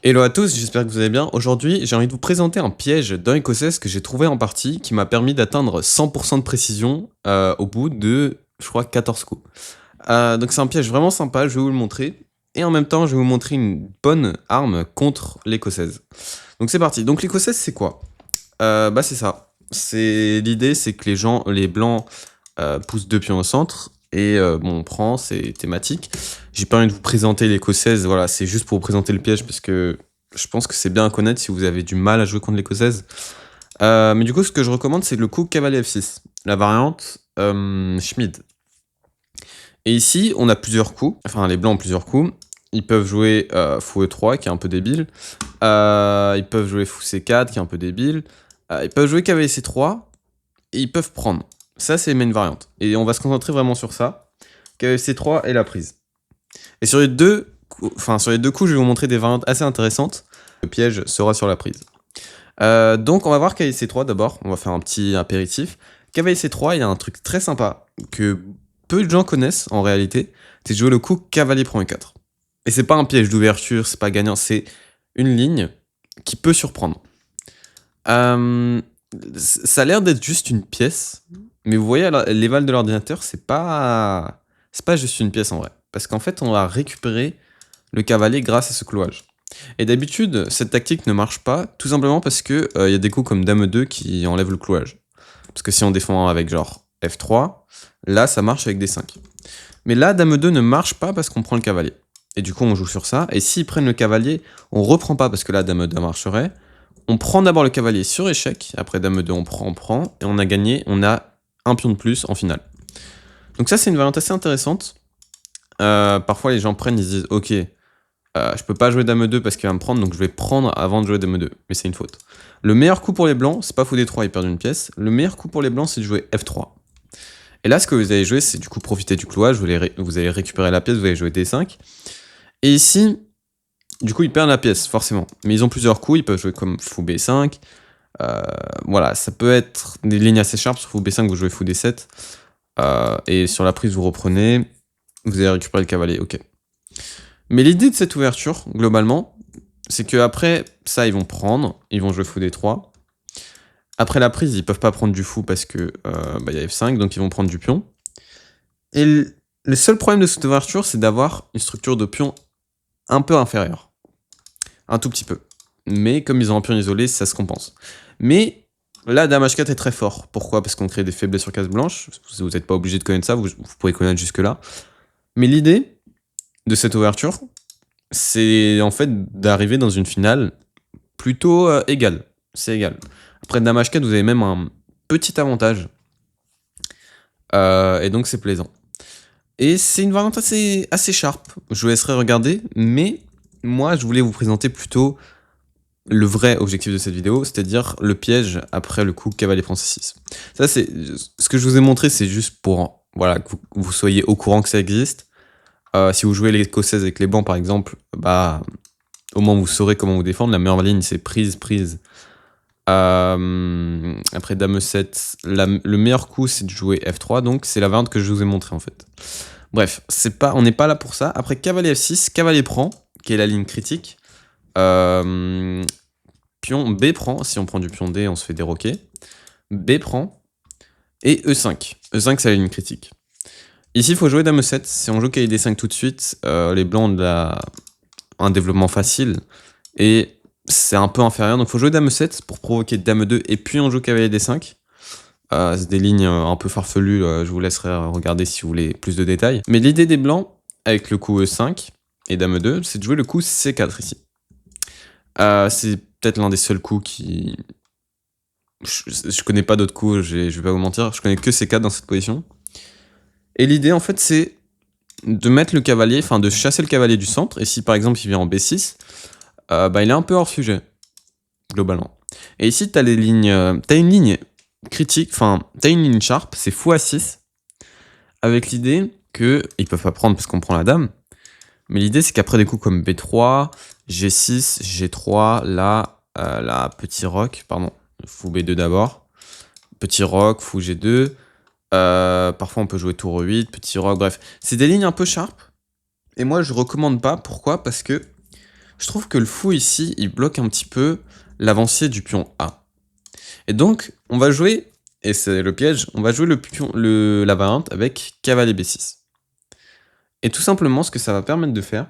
Hello à tous, j'espère que vous allez bien. Aujourd'hui, j'ai envie de vous présenter un piège d'un écossaise que j'ai trouvé en partie qui m'a permis d'atteindre 100% de précision au bout de, je crois, 14 coups. Donc c'est un piège vraiment sympa, je vais vous le montrer. Et en même temps, je vais vous montrer une bonne arme contre l'écossaise. Donc c'est parti. Donc l'écossaise, c'est quoi? Bah c'est ça. L'idée, c'est que les blancs poussent deux pions au centre. Et bon, on prend, c'est thématique. J'ai pas envie de vous présenter l'écossaise, voilà, c'est juste pour vous présenter le piège parce que je pense que c'est bien à connaître si vous avez du mal à jouer contre l'écossaise. Mais du coup, ce que je recommande, c'est le coup cavalier F6, la variante Schmid. Et ici, on a plusieurs coups, enfin les blancs ont plusieurs coups. Ils peuvent jouer fou E3 qui est un peu débile. Ils peuvent jouer fou C4 qui est un peu débile. Ils peuvent jouer cavalier C3 et ils peuvent prendre. Ça, c'est les main variantes. Et on va se concentrer vraiment sur ça. Cavalier C3 et la prise. Et sur les deux coups, je vais vous montrer des variantes assez intéressantes. Le piège sera sur la prise. Donc on va voir cavalier C3 d'abord, on va faire un petit apéritif. Cavalier C3, il y a un truc très sympa que peu de gens connaissent en réalité, c'est de jouer le coup cavalier prend E4. Et c'est pas un piège d'ouverture, c'est pas gagnant, c'est une ligne qui peut surprendre. Ça a l'air d'être juste une pièce, mais vous voyez l'éval de l'ordinateur, c'est pas juste une pièce en vrai. Parce qu'en fait, on va récupérer le cavalier grâce à ce clouage. Et d'habitude, cette tactique ne marche pas, tout simplement parce que y a des coups comme Dame 2 qui enlèvent le clouage. Parce que si on défend avec genre F3, là ça marche avec D5. Mais là, Dame 2 ne marche pas parce qu'on prend le cavalier. Et du coup, on joue sur ça. Et s'ils prennent le cavalier, on reprend pas parce que là, Dame 2 marcherait. On prend d'abord le cavalier sur échec. Après Dame 2, on prend. Et on a gagné, on a un pion de plus en finale. Donc ça, c'est une variante assez intéressante. Parfois, les gens prennent, ils se disent, ok, je peux pas jouer Dame 2 parce qu'il va me prendre, donc je vais prendre avant de jouer Dame 2. Mais c'est une faute. Le meilleur coup pour les blancs, c'est pas fou D3, ils perdent une pièce. Le meilleur coup pour les blancs, c'est de jouer F3. Et là, ce que vous allez jouer, c'est du coup profiter du clouage, vous allez récupérer la pièce, vous allez jouer D5. Et ici, du coup, ils perdent la pièce, forcément. Mais ils ont plusieurs coups, ils peuvent jouer comme fou B5. Voilà, ça peut être des lignes assez sharp. Sur fou B5, vous jouez fou D7. Et sur la prise, vous reprenez. Vous allez récupérer le cavalier, ok. Mais l'idée de cette ouverture, globalement, c'est qu'après ça, ils vont prendre, ils vont jouer fou D3. Après la prise, ils peuvent pas prendre du fou parce que y a F5, donc ils vont prendre du pion. Et le seul problème de cette ouverture, c'est d'avoir une structure de pion un peu inférieure. Un tout petit peu. Mais comme ils ont un pion isolé, ça se compense. Mais là, Dame H4 est très fort. Pourquoi? Parce qu'on crée des faiblesses sur case blanche. Vous n'êtes pas obligé de connaître ça, vous pouvez connaître jusque-là. Mais l'idée de cette ouverture, c'est en fait d'arriver dans une finale plutôt égale. C'est égal. Après Dame H4, vous avez même un petit avantage. Et donc c'est plaisant. Et c'est une variante assez sharp. Je vous laisserai regarder, mais moi je voulais vous présenter plutôt le vrai objectif de cette vidéo, c'est-à-dire le piège après le coup cavalier prend C6. Ça, c'est ce que je vous ai montré, c'est juste pour voilà, que vous soyez au courant que ça existe. Si vous jouez l'écossaise avec les bancs par exemple, bah au moins vous saurez comment vous défendre. La meilleure ligne c'est prise, prise. Après Dame 7, le meilleur coup c'est de jouer F3, donc c'est la variante que je vous ai montré en fait. Bref, on n'est pas là pour ça. Après cavalier F6, cavalier prend, qui est la ligne critique. Pion B prend, si on prend du pion D, on se fait déroquer. B prend. Et E5. E5, c'est la ligne critique. Ici, il faut jouer Dame 7. Si on joue cavalier D5 tout de suite, les blancs ont un développement facile. Et c'est un peu inférieur. Donc, il faut jouer Dame 7 pour provoquer Dame 2. Et puis, on joue cavalier D5. C'est des lignes un peu farfelues. Je vous laisserai regarder si vous voulez plus de détails. Mais l'idée des blancs, avec le coup E5 et Dame 2, c'est de jouer le coup C4 ici. C'est peut-être l'un des seuls coups qui... Je connais pas d'autres coups, je vais pas vous mentir, je connais que C4 dans cette position. Et l'idée en fait c'est de mettre le cavalier, enfin de chasser le cavalier du centre, et si par exemple il vient en B6, il est un peu hors sujet, globalement. Et ici t'as les lignes, t'as une ligne critique, enfin t'as une ligne sharp, c'est fou A6, avec l'idée que, ils peuvent pas prendre parce qu'on prend la dame, mais l'idée c'est qu'après des coups comme B3, G6, G3, là, petit roc, pardon, fou B2 d'abord, petit roc, fou G2, parfois on peut jouer tour 8, petit roc, bref. C'est des lignes un peu sharp, et moi je recommande pas, pourquoi? Parce que je trouve que le fou ici, il bloque un petit peu l'avancée du pion A. Et donc, on va jouer, et c'est le piège, on va jouer la variante avec cavalier B6. Et tout simplement, ce que ça va permettre de faire,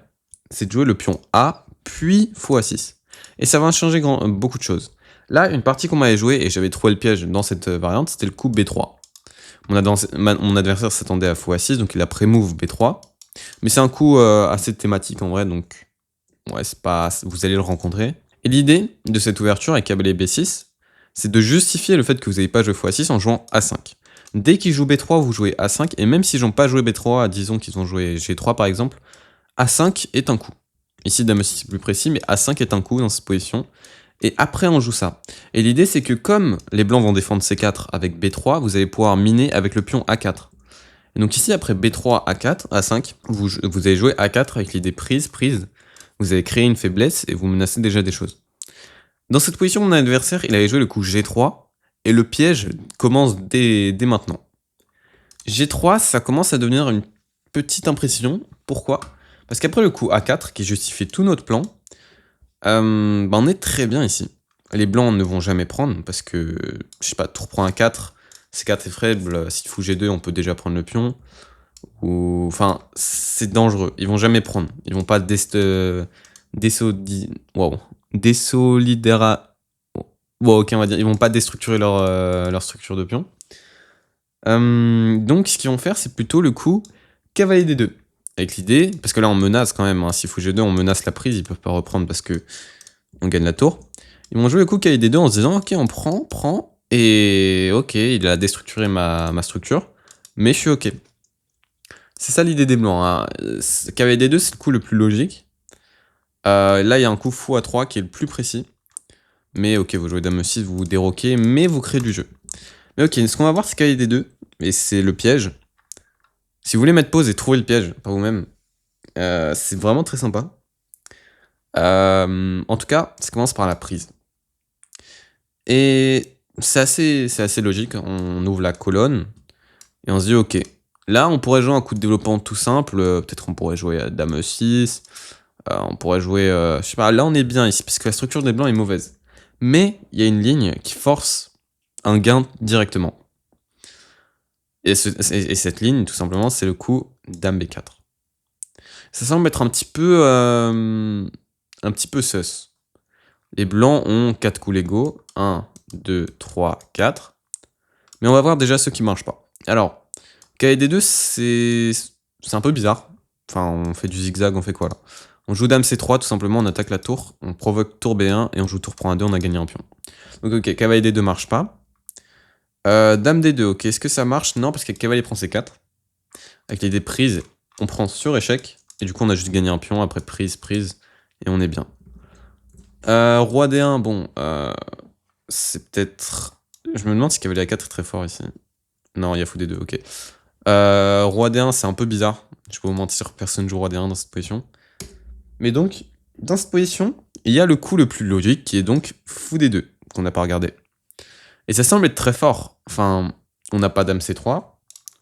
c'est de jouer le pion A, puis fou A6. Et ça va changer beaucoup de choses. Là, une partie qu'on m'avait joué, et j'avais trouvé le piège dans cette variante, c'était le coup B3. Mon adversaire s'attendait à fou A6, donc il a pré-move B3. Mais c'est un coup assez thématique en vrai, donc ouais, c'est pas, vous allez le rencontrer. Et l'idée de cette ouverture avec cavalier B6, c'est de justifier le fait que vous n'avez pas joué fou A6 en jouant A5. Dès qu'ils jouent B3, vous jouez A5, et même s'ils n'ont pas joué B3, disons qu'ils ont joué G3 par exemple, A5 est un coup. Ici, Dame 6 c'est plus précis, mais A5 est un coup dans cette position. Et après, on joue ça. Et l'idée, c'est que comme les blancs vont défendre C4 avec B3, vous allez pouvoir miner avec le pion A4. Et donc ici, après B3, A4, A5, vous allez jouer A4 avec l'idée prise. Vous avez créé une faiblesse et vous menacez déjà des choses. Dans cette position, mon adversaire, il avait joué le coup G3, et le piège commence dès maintenant. G3, ça commence à devenir une petite imprécision. Pourquoi? Parce qu'après le coup A4, qui justifie tout notre plan, on est très bien ici. Les blancs ne vont jamais prendre, parce que, je sais pas, tour prend A4, C4 est faible, s'il fout G2, on peut déjà prendre le pion. Ou, enfin, c'est dangereux, ils vont jamais prendre. Ils vont pas désolidera... Bon, ok, on va dire, ils vont pas déstructurer leur structure de pion. Donc, ce qu'ils vont faire, c'est plutôt le coup cavalier D2. Avec l'idée, parce que là, on menace quand même, hein, si fou G2, on menace la prise, ils peuvent pas reprendre parce que on gagne la tour. Ils vont jouer le coup cavalier D2 en se disant, ok, on prend, et ok, il a déstructuré ma structure, mais je suis ok. C'est ça l'idée des blancs, hein. Cavalier D2, c'est le coup le plus logique. Là, il y a un coup fou A3 qui est le plus précis. Mais ok, vous jouez Dame 6, vous vous déroquez, mais vous créez du jeu. Mais ok, ce qu'on va voir, c'est cavalier D2, et c'est le piège. Si vous voulez mettre pause et trouver le piège par vous-même, c'est vraiment très sympa. En tout cas, ça commence par la prise. Et c'est assez logique. On ouvre la colonne, et on se dit, ok, là, on pourrait jouer un coup de développement tout simple. Peut-être on pourrait jouer Dame 6. On pourrait jouer... je sais pas, là, on est bien ici, parce que la structure des blancs est mauvaise. Mais il y a une ligne qui force un gain directement. Et cette ligne, tout simplement, c'est le coup Dame B4. Ça semble être un petit peu sus. Les blancs ont 4 coups légaux. 1, 2, 3, 4. Mais on va voir déjà ceux qui marchent pas. Alors, KD2, c'est un peu bizarre. Enfin, on fait du zigzag, on fait quoi là? On joue Dame C3, tout simplement, on attaque la tour, on provoque tour B1, et on joue tour prend A2, on a gagné un pion. Donc ok, cavalier D2 marche pas. Dame D2, ok, est-ce que ça marche? Non, parce que cavalier prend C4. Avec l'idée prise, on prend sur échec, et du coup on a juste gagné un pion, après prise, et on est bien. Roi D1, bon, c'est peut-être... Je me demande si cavalier A4 est très fort ici. Non, il y a fou D2, ok. Roi D1, c'est un peu bizarre. Je peux vous mentir, personne joue Roi D1 dans cette position. Mais donc, dans cette position, il y a le coup le plus logique, qui est donc fou D2, qu'on n'a pas regardé. Et ça semble être très fort. Enfin, on n'a pas Dame C3,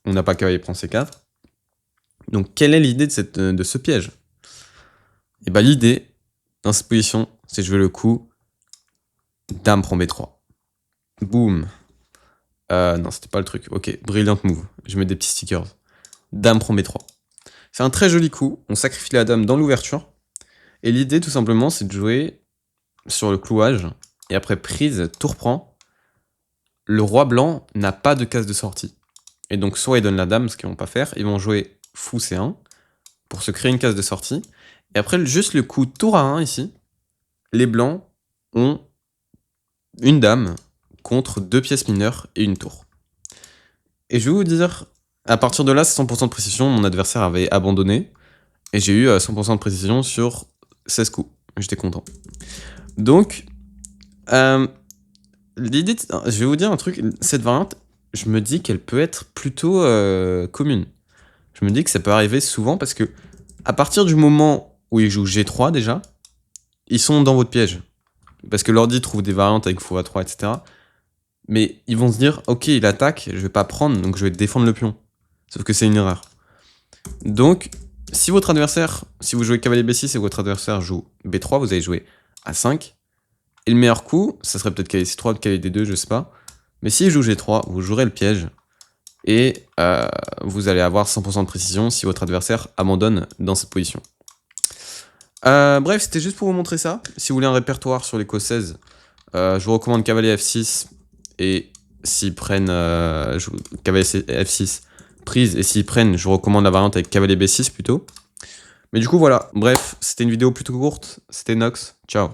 on n'a pas cavalier prend C4. Donc, quelle est l'idée de ce piège? Et bah l'idée, dans cette position, c'est de jouer le coup Dame prend B3. Boum. Non, c'était pas le truc. Ok, brilliant move. Je mets des petits stickers. Dame prend B3. C'est un très joli coup. On sacrifie la dame dans l'ouverture. Et l'idée, tout simplement, c'est de jouer sur le clouage. Et après prise, tour prend. Le roi blanc n'a pas de case de sortie. Et donc, soit ils donnent la dame, ce qu'ils vont pas faire. Ils vont jouer fou C1 pour se créer une case de sortie. Et après, juste le coup tour A1 ici. Les blancs ont une dame contre 2 pièces mineures et une tour. Et je vais vous dire, à partir de là, c'est 100% de précision. Mon adversaire avait abandonné. Et j'ai eu 100% de précision sur 16 coups. J'étais content. Donc, l'idée, je vais vous dire un truc. Cette variante, je me dis qu'elle peut être plutôt commune. Je me dis que ça peut arriver souvent parce que, à partir du moment où ils jouent G3 déjà, ils sont dans votre piège. Parce que l'ordi trouve des variantes avec fou A3, etc. Mais ils vont se dire, ok, il attaque, je vais pas prendre, donc je vais défendre le pion. Sauf que c'est une erreur. Donc, Si votre adversaire, si vous jouez cavalier B6 et votre adversaire joue B3, vous allez jouer A5. Et le meilleur coup, ça serait peut-être cavalier C3 ou cavalier D2, je sais pas. Mais s'il joue G3, vous jouerez le piège. Et vous allez avoir 100% de précision si votre adversaire abandonne dans cette position. Bref, c'était juste pour vous montrer ça. Si vous voulez un répertoire sur les Co16, je vous recommande cavalier F6. Et s'ils prennent cavalier F6 prise, et s'ils prennent, je vous recommande la variante avec cavalier B6 plutôt. Mais du coup, voilà. Bref, c'était une vidéo plutôt courte. C'était Nox. Ciao.